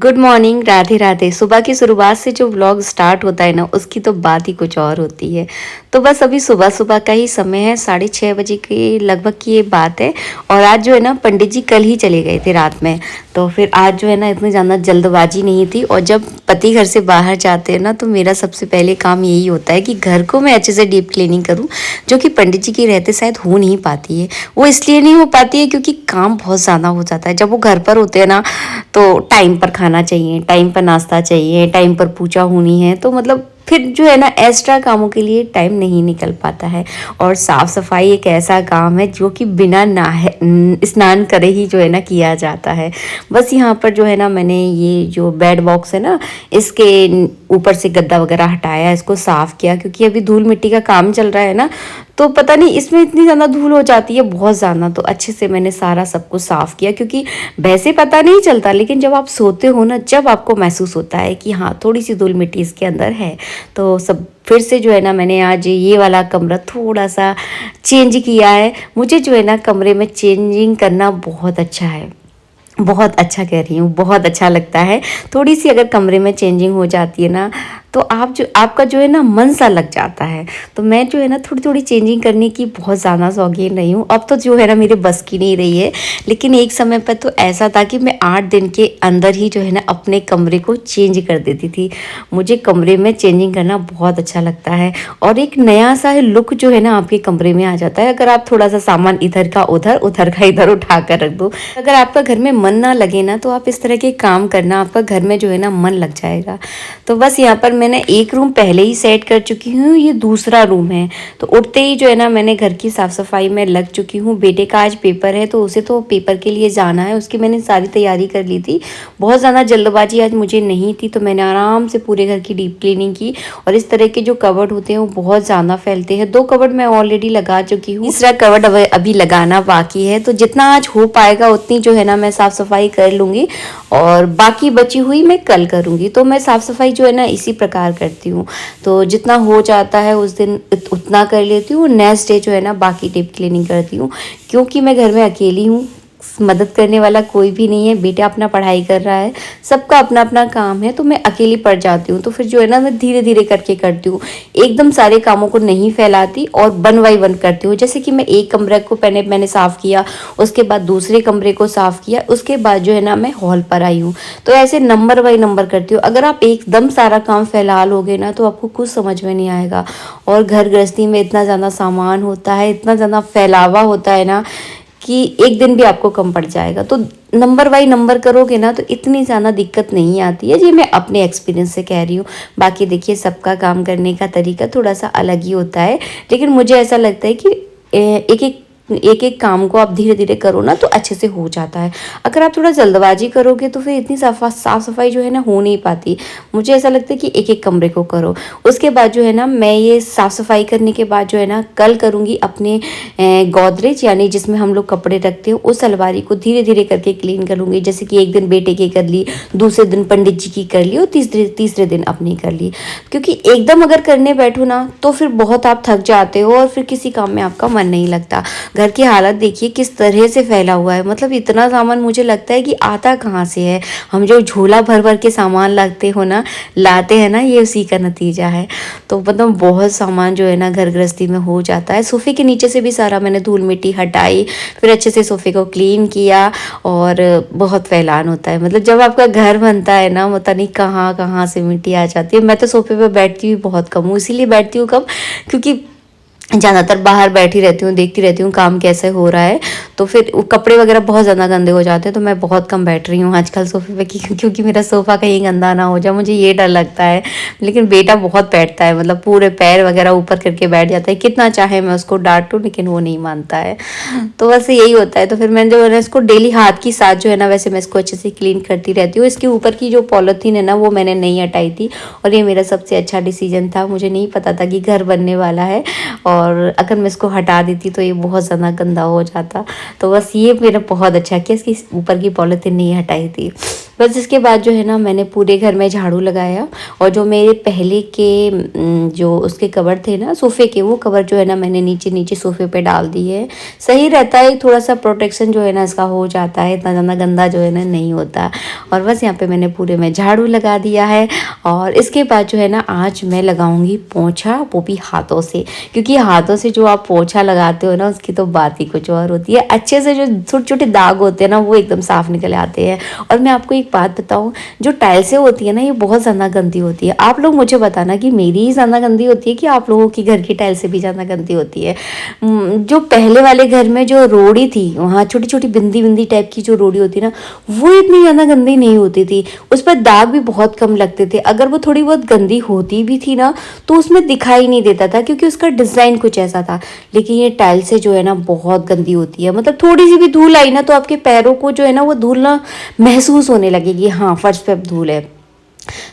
Good morning, Radhe Radhe. सुबह की शुरुआत से जो व्लॉग स्टार्ट होता है ना, उसकी तो बात ही कुछ और होती है। तो बस अभी सुबह सुबह का ही समय है, 6:30 बजे के लगभग की ये बात है। और आज जो है ना, पंडित जी कल ही चले गए थे रात में। तो फिर आज जो है ना, इतनी ज़्यादा जल्दबाजी नहीं थी। और जब पति घर से बाहर जाते हैं ना, तो मेरा सबसे पहले काम यही होता है कि घर को मैं अच्छे से डीप क्लीनिंग करूँ, जो कि पंडित जी की रहते शायद हो नहीं पाती है। वो इसलिए नहीं हो पाती है क्योंकि काम बहुत ज़्यादा हो जाता है। जब वो घर पर होते हैं ना, तो टाइम पर खाना चाहिए, टाइम पर नाश्ता चाहिए, टाइम पर पूजा होनी है, तो मतलब फिर जो है ना, एक्स्ट्रा कामों के लिए टाइम नहीं निकल पाता है। और साफ़ सफाई एक ऐसा काम है जो कि बिना स्नान करे ही जो है ना किया जाता है। बस यहाँ पर जो है ना, मैंने ये जो बेड बॉक्स है ना, इसके ऊपर से गद्दा वगैरह हटाया, इसको साफ़ किया, क्योंकि अभी धूल मिट्टी का काम चल रहा है ना, तो पता नहीं इसमें इतनी ज़्यादा धूल हो जाती है, बहुत ज़्यादा। तो अच्छे से मैंने सारा सब कुछ साफ़ किया, क्योंकि वैसे पता नहीं चलता, लेकिन जब आप सोते हो ना, जब आपको महसूस होता है कि हाँ, थोड़ी सी धूल मिट्टी इसके अंदर है, तो सब फिर से जो है ना, मैंने आज ये वाला कमरा थोड़ा सा चेंज किया है। मुझे जो है ना, कमरे में चेंजिंग करना बहुत अच्छा है, बहुत अच्छा कह रही हूँ, बहुत अच्छा लगता है। थोड़ी सी अगर कमरे में चेंजिंग हो जाती है ना, तो आपका जो है ना, मन सा लग जाता है। तो मैं जो है ना, थोड़ी थोड़ी चेंजिंग करने की बहुत ज़्यादा शौकीन रही हूँ। अब तो जो है ना, मेरे बस की नहीं रही है, लेकिन एक समय पर तो ऐसा था कि मैं 8 दिन के अंदर ही जो है ना, अपने कमरे को चेंज कर देती थी। मुझे कमरे में चेंजिंग करना बहुत अच्छा लगता है, और एक नया सा लुक जो है ना, आपके कमरे में आ जाता है, अगर आप थोड़ा सा सामान इधर का उधर, उधर का इधर उठा कर रख दो। अगर आपका घर में मन ना लगे ना, तो आप इस तरह के काम करना, आपका घर में जो है ना, मन लग जाएगा। तो बस यहाँ पर मैंने एक रूम पहले ही सेट कर चुकी हूँ, ये दूसरा रूम है। तो उठते ही जो है ना, मैंने घर की साफ़ सफाई में लग चुकी हूँ। बेटे का आज पेपर है, तो उसे तो पेपर के लिए जाना है, उसकी मैंने सारी तैयारी कर ली थी। बहुत ज़्यादा जल्दबाजी आज मुझे नहीं थी, तो मैंने आराम से पूरे घर की डीप क्लीनिंग की। और इस तरह के जो कवर्ड होते हैं, वो बहुत ज़्यादा फैलते हैं। 2 कवर्ड मैं ऑलरेडी लगा चुकी हूँ, तीसरा कवर्ड अभी लगाना बाकी है। तो जितना आज हो पाएगा उतनी जो है ना, मैं साफ़ सफाई कर लूँगी, और बाकी बची हुई मैं कल करूँगी। तो मैं साफ़ सफाई जो है ना, इसी प्रकार करती हूँ। तो जितना हो जाता है उस दिन उतना कर लेती हूँ, नेक्स्ट डे जो है ना, बाकी डीप क्लीनिंग करती हूँ। क्योंकि मैं घर में अकेली हूँ, मदद करने वाला कोई भी नहीं है, बेटा अपना पढ़ाई कर रहा है, सबका अपना अपना काम है, तो मैं अकेली पड़ जाती हूँ। तो फिर जो है ना, मैं धीरे धीरे करके करती हूँ, एकदम सारे कामों को नहीं फैलाती, और 1 बाय 1 करती हूँ। जैसे कि मैं एक कमरे को पहले मैंने साफ़ किया, उसके बाद दूसरे कमरे को साफ़ किया, उसके बाद जो है ना, मैं हॉल पर आई हूँ। तो ऐसे नंबर बाई नंबर करती हूँ। अगर आप एकदम सारा काम फैला लोगे ना, तो आपको कुछ समझ में नहीं आएगा। और घर गृहस्थी में इतना ज़्यादा सामान होता है, इतना ज़्यादा फैलावा होता है ना, कि एक दिन भी आपको कम पड़ जाएगा। तो नंबर बाई नंबर करोगे ना, तो इतनी ज़्यादा दिक्कत नहीं आती है। ये मैं अपने एक्सपीरियंस से कह रही हूँ। बाकी देखिए, सबका काम करने का तरीका थोड़ा सा अलग ही होता है, लेकिन मुझे ऐसा लगता है कि एक एक काम को आप धीरे धीरे करो ना, तो अच्छे से हो जाता है। अगर आप थोड़ा जल्दबाजी करोगे, तो फिर इतनी साफ सफाई जो है ना, हो नहीं पाती। मुझे ऐसा लगता है कि एक एक कमरे को करो। उसके बाद जो है ना, मैं ये साफ़ सफाई करने के बाद जो है ना, कल करूँगी अपने गोदरेज, यानी जिसमें हम लोग कपड़े रखते हैं, उस अलमारी को धीरे धीरे करके क्लीन करूँगी। जैसे कि एक दिन बेटे की कर ली, दूसरे दिन पंडित जी की कर ली, और तीसरे दिन अपनी कर ली। क्योंकि एकदम अगर करने बैठो ना, तो फिर बहुत आप थक जाते हो, और फिर किसी काम में आपका मन नहीं लगता। घर की हालत देखिए किस तरह से फैला हुआ है, मतलब इतना सामान मुझे लगता है कि आता कहाँ से है। हम जो झोला भर भर के सामान लाते हैं ना, ये उसी का नतीजा है। तो मतलब बहुत सामान जो है ना, घर गृहस्थी में हो जाता है। सोफ़े के नीचे से भी सारा मैंने धूल मिट्टी हटाई, फिर अच्छे से सोफ़े को क्लीन किया, और बहुत फैलान होता है। मतलब जब आपका घर बनता है ना, पता नहीं कहाँ कहाँ से मिट्टी आ जाती है। मैं तो सोफ़े पे बैठती हुई बहुत कम हूँ, इसीलिए बैठती हूँ कम, क्योंकि ज़्यादातर बाहर बैठी रहती हूँ, देखती रहती हूँ काम कैसे हो रहा है। तो फिर वो कपड़े वगैरह बहुत ज़्यादा गंदे हो जाते हैं, तो मैं बहुत कम बैठ रही हूँ आजकल सोफ़े पे, क्योंकि मेरा सोफ़ा कहीं गंदा ना हो जाए, मुझे ये डर लगता है। लेकिन बेटा बहुत बैठता है, मतलब पूरे पैर वगैरह ऊपर करके बैठ जाता है, कितना चाहे मैं उसको डांटूँ, लेकिन वो नहीं मानता है। तो वैसे यही होता है। तो फिर मैंने जो है ना, इसको डेली हाथ की साथ जो है ना, वैसे मैं इसको अच्छे से क्लीन करती रहती हूँ। इसके ऊपर की जो पॉलीथीन है ना, वो मैंने नहीं हटाई थी, और ये मेरा सबसे अच्छा डिसीजन था। मुझे नहीं पता था कि घर बनने वाला है, और अगर मैं इसको हटा देती तो ये बहुत ज़्यादा गंदा हो जाता। तो बस ये मेरा बहुत अच्छा किया, इसकी ऊपर की पॉलीथीन नहीं हटाई थी। बस इसके बाद जो है ना मैंने पूरे घर में झाड़ू लगाया, और जो मेरे पहले के जो उसके कवर थे ना सोफ़े के, वो कवर जो है ना मैंने नीचे नीचे सोफ़े पे डाल दिए। सही रहता है, थोड़ा सा प्रोटेक्शन जो है ना इसका हो जाता है, इतना ज़्यादा गंदा जो है ना नहीं होता। और बस यहाँ पे मैंने पूरे में झाड़ू लगा दिया है। और इसके बाद जो है ना आज मैं लगाऊंगी पोंछा, वो भी हाथों से, क्योंकि हाथों से जो आप पोंछा लगाते हो ना उसकी तो बात ही कुछ और होती है। अच्छे से जो छोटे छोटे दाग होते हैं ना वो एकदम साफ निकल आते हैं। और मैं आपको एक बात बताऊं, जो टाइल्सें होती है ना ये बहुत ज़्यादा गंदी होती है। आप लोग मुझे बताना कि मेरी ही ज़्यादा गंदी होती है कि आप लोगों की घर की टाइल्सें भी ज़्यादा गंदी होती है। जो पहले वाले घर में जो रोड़ी थी, वहाँ छोटी छोटी बिंदी बिंदी टाइप की जो रोड़ी होती ना, वो इतनी ज़्यादा गंदी नहीं होती थी। उस पर दाग भी बहुत कम लगते थे। अगर वो थोड़ी बहुत गंदी होती भी थी ना तो उसमें दिखाई नहीं देता था, क्योंकि उसका डिज़ाइन कुछ ऐसा था। लेकिन ये टाइल्सें जो है ना बहुत गंदी होती है। मतलब थोड़ी सी भी धूल आई ना तो आपके पैरों को जो है ना वो धूल ना महसूस होने लगेगी, हाँ फर्श पे अब धूल है।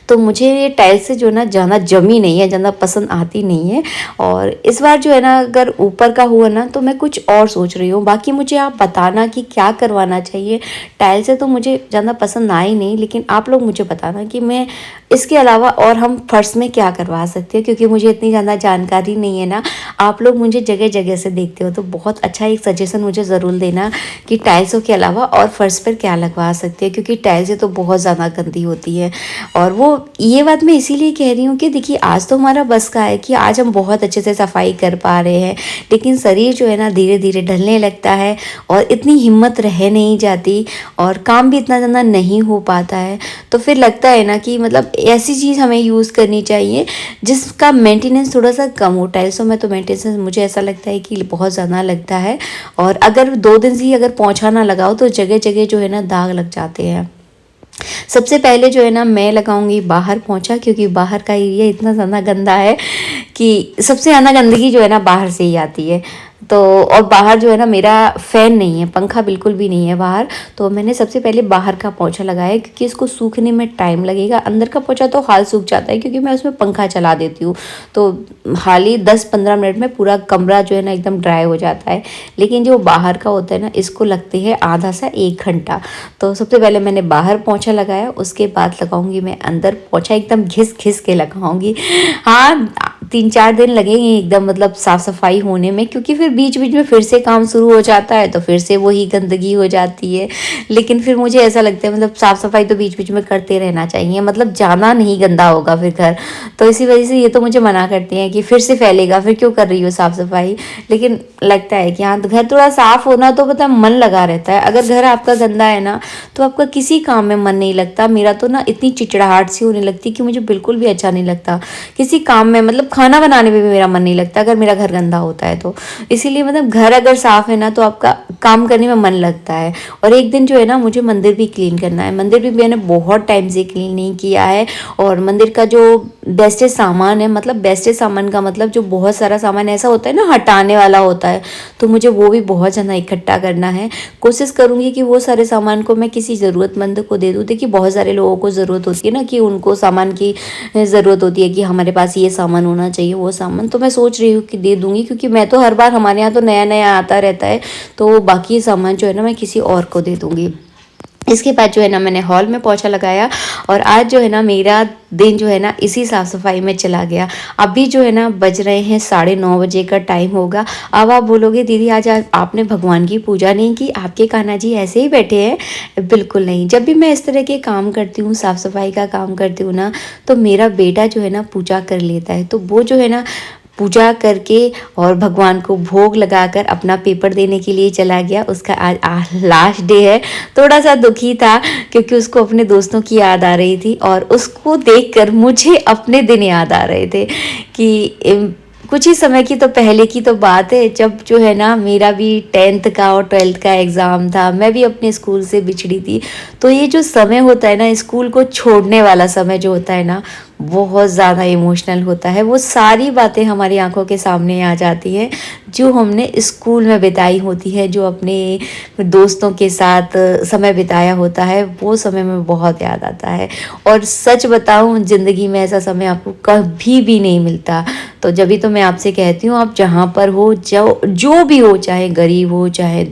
तो मुझे ये टाइल्स से जो ना ज़्यादा जमी नहीं है, ज़्यादा पसंद आती नहीं है। और इस बार जो है ना अगर ऊपर का हुआ ना तो मैं कुछ और सोच रही हूँ। बाकी मुझे आप बताना कि क्या करवाना चाहिए। टाइल्स से तो मुझे ज़्यादा पसंद आई नहीं, लेकिन आप लोग मुझे बताना कि मैं इसके अलावा और हम फर्श में क्या करवा सकते हैं, क्योंकि मुझे इतनी ज़्यादा जानकारी नहीं है ना। आप लोग मुझे जगह जगह से देखते हो तो बहुत अच्छा एक सजेशन मुझे ज़रूर देना कि टाइल्सों के अलावा और फर्श पर क्या लगवा सकते हैं, क्योंकि टाइल्सें तो बहुत ज़्यादा गंदी होती है। और वो ये बात मैं इसीलिए कह रही हूँ कि देखिए आज तो हमारा बस का है कि आज हम बहुत अच्छे से सफाई कर पा रहे हैं, लेकिन शरीर जो है ना धीरे धीरे ढलने लगता है और इतनी हिम्मत रह नहीं जाती और काम भी इतना ज़्यादा नहीं हो पाता है। तो फिर लगता है ना कि मतलब ऐसी चीज़ हमें यूज़ करनी चाहिए जिसका मेंटेनेंस थोड़ा सा कम हो। टाइल्सों में तो मेंटेनेंस मुझे ऐसा लगता है कि बहुत ज़्यादा लगता है, और अगर 2 दिन से ही अगर पोंछा ना लगाओ तो जगह जगह जो है ना दाग लग जाते हैं। सबसे पहले जो है ना मैं लगाऊंगी बाहर पोंछा, क्योंकि बाहर का एरिया इतना ज़्यादा गंदा है कि सबसे ज़्यादा गंदगी जो है ना बाहर से ही आती है। तो और बाहर जो है ना मेरा फ़ैन नहीं है, पंखा बिल्कुल भी नहीं है बाहर। तो मैंने सबसे पहले बाहर का पोंछा लगाया, क्योंकि इसको सूखने में टाइम लगेगा। अंदर का पोंछा तो हाल सूख जाता है क्योंकि मैं उसमें पंखा चला देती हूँ, तो हाल ही 10-15 मिनट में पूरा कमरा जो है ना एकदम ड्राई हो जाता है। लेकिन जो बाहर का होता है ना इसको लगते हैं आधा से 1 घंटा। तो सबसे पहले मैंने बाहर पोंछा लगाया, उसके बाद लगाऊंगी मैं अंदर पोंछा, एकदम घिस घिस के लगाऊंगी। हाँ 3-4 दिन लगेंगे एकदम मतलब साफ़ सफाई होने में, क्योंकि फिर बीच बीच में फिर से काम शुरू हो जाता है तो फिर से वही गंदगी हो जाती है। लेकिन फिर मुझे ऐसा लगता है मतलब साफ़ सफाई तो बीच बीच में करते रहना चाहिए, मतलब ज़्यादा नहीं गंदा होगा फिर घर। तो इसी वजह से ये तो मुझे मना करते हैं कि फिर से फैलेगा, फिर क्यों कर रही हो साफ़ सफाई। लेकिन लगता है कि हाँ घर थोड़ा साफ़ होना तो मतलब मन लगा रहता है। अगर घर आपका गंदा है ना तो आपका किसी काम में मन नहीं लगता। मेरा तो ना इतनी चिड़चिड़ाहट सी होने लगती कि मुझे बिल्कुल भी अच्छा नहीं लगता किसी काम में, मतलब खाना बनाने में भी मेरा मन नहीं लगता अगर मेरा घर गंदा होता है तो। इसीलिए मतलब घर अगर साफ़ है ना तो आपका काम करने में मन लगता है। और एक दिन जो है ना मुझे मंदिर भी क्लीन करना है। मंदिर भी मैंने बहुत टाइम से क्लीन नहीं किया है। और मंदिर का जो वेस्टेज सामान है, मतलब वेस्टेज सामान का मतलब जो बहुत सारा सामान ऐसा होता है ना हटाने वाला होता है, तो मुझे वो भी बहुत ज़्यादा इकट्ठा करना है। कोशिश करूँगी कि वो सारे सामान को मैं किसी ज़रूरतमंद को दे दूँ। देखिए बहुत सारे लोगों को ज़रूरत होती है ना कि उनको सामान की ज़रूरत होती है कि हमारे पास ये सामान होना चाहिए वो सामान, तो मैं सोच रही हूँ कि दे दूँगी, क्योंकि मैं तो हर बार हमारे यहाँ तो नया नया आता रहता है, तो बाकी सामान जो है ना मैं किसी और को दे दूँगी। इसके बाद जो है ना मैंने हॉल में पोंछा लगाया, और आज जो है ना मेरा दिन जो है ना इसी साफ़ सफाई में चला गया। अभी जो है ना बज रहे हैं 9:30 बजे का टाइम होगा। अब आप बोलोगे दीदी आज आपने भगवान की पूजा नहीं की, आपके कान्हा जी ऐसे ही बैठे हैं। बिल्कुल नहीं, जब भी मैं इस तरह के काम करती हूँ, साफ़ सफाई का काम करती हूँ ना, तो मेरा बेटा जो है ना पूजा कर लेता है। तो वो जो है ना पूजा करके और भगवान को भोग लगाकर अपना पेपर देने के लिए चला गया। उसका आज लास्ट डे है। थोड़ा सा दुखी था क्योंकि उसको अपने दोस्तों की याद आ रही थी, और उसको देखकर मुझे अपने दिन याद आ रहे थे कि कुछ ही समय की तो पहले की तो बात है, जब जो है ना मेरा भी 10th का और 12th का एग्ज़ाम था। मैं भी अपने स्कूल से बिछड़ी थी। तो ये जो समय होता है ना स्कूल को छोड़ने वाला समय जो होता है ना, बहुत ज़्यादा इमोशनल होता है। वो सारी बातें हमारी आंखों के सामने आ जाती हैं जो हमने स्कूल में बिताई होती है, जो अपने दोस्तों के साथ समय बिताया होता है, वो समय में बहुत याद आता है। और सच बताऊं ज़िंदगी में ऐसा समय आपको कभी भी नहीं मिलता। तो जब भी तो मैं आपसे कहती हूँ, आप जहाँ पर हो, जो भी हो, चाहे गरीब हो, चाहे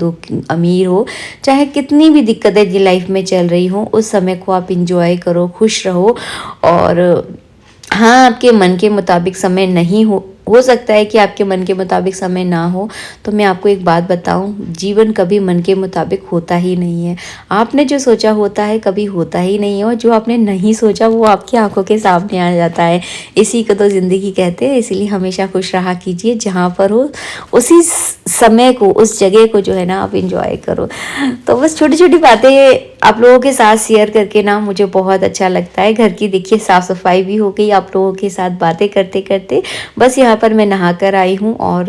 अमीर हो, चाहे कितनी भी दिक्कतें लाइफ में चल रही हो, उस समय को आप इंजॉय करो, खुश रहो। और हाँ, आपके मन के मुताबिक समय नहीं हो सकता है कि आपके मन के मुताबिक समय ना हो, तो मैं आपको एक बात बताऊं, जीवन कभी मन के मुताबिक होता ही नहीं है। आपने जो सोचा होता है कभी होता ही नहीं है, और जो आपने नहीं सोचा वो आपकी आंखों के सामने आ जाता है। इसी को तो ज़िंदगी कहते हैं। इसीलिए हमेशा खुश रहा कीजिए, जहाँ पर हो उसी समय को, उस जगह को जो है ना, आप इंजॉय करो। तो बस छोटी छोटी बातें आप लोगों के साथ शेयर करके ना मुझे बहुत अच्छा लगता है। घर की देखिए साफ़ सफाई भी हो गई आप लोगों के साथ बातें करते करते। बस यहाँ पर मैं नहा कर आई हूँ और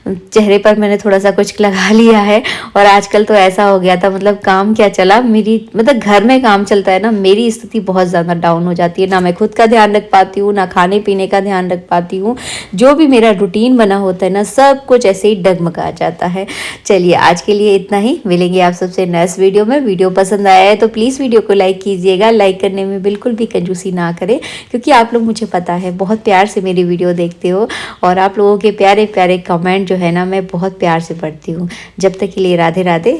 चेहरे पर मैंने थोड़ा सा कुछ लगा लिया है। और आजकल तो ऐसा हो गया था, मतलब काम क्या चला, मेरी मतलब घर में काम चलता है ना, मेरी स्थिति बहुत ज़्यादा डाउन हो जाती है। ना मैं खुद का ध्यान रख पाती हूँ, ना खाने पीने का ध्यान रख पाती हूँ। जो भी मेरा रूटीन बना होता है ना, सब कुछ ऐसे ही डगमगा जाता है। चलिए आज के लिए इतना ही, मिलेंगे आप सबसे नेक्स्ट वीडियो में। वीडियो पसंद आया है तो प्लीज़ वीडियो को लाइक कीजिएगा। लाइक करने में बिल्कुल भी कंजूसी ना करें, क्योंकि आप लोग, मुझे पता है, बहुत प्यार से मेरी वीडियो देखते हो, और आप लोगों के प्यारे प्यारे कमेंट जो है ना, मैं बहुत प्यार से पढ़ती हूँ। जब तक के लिए राधे राधे।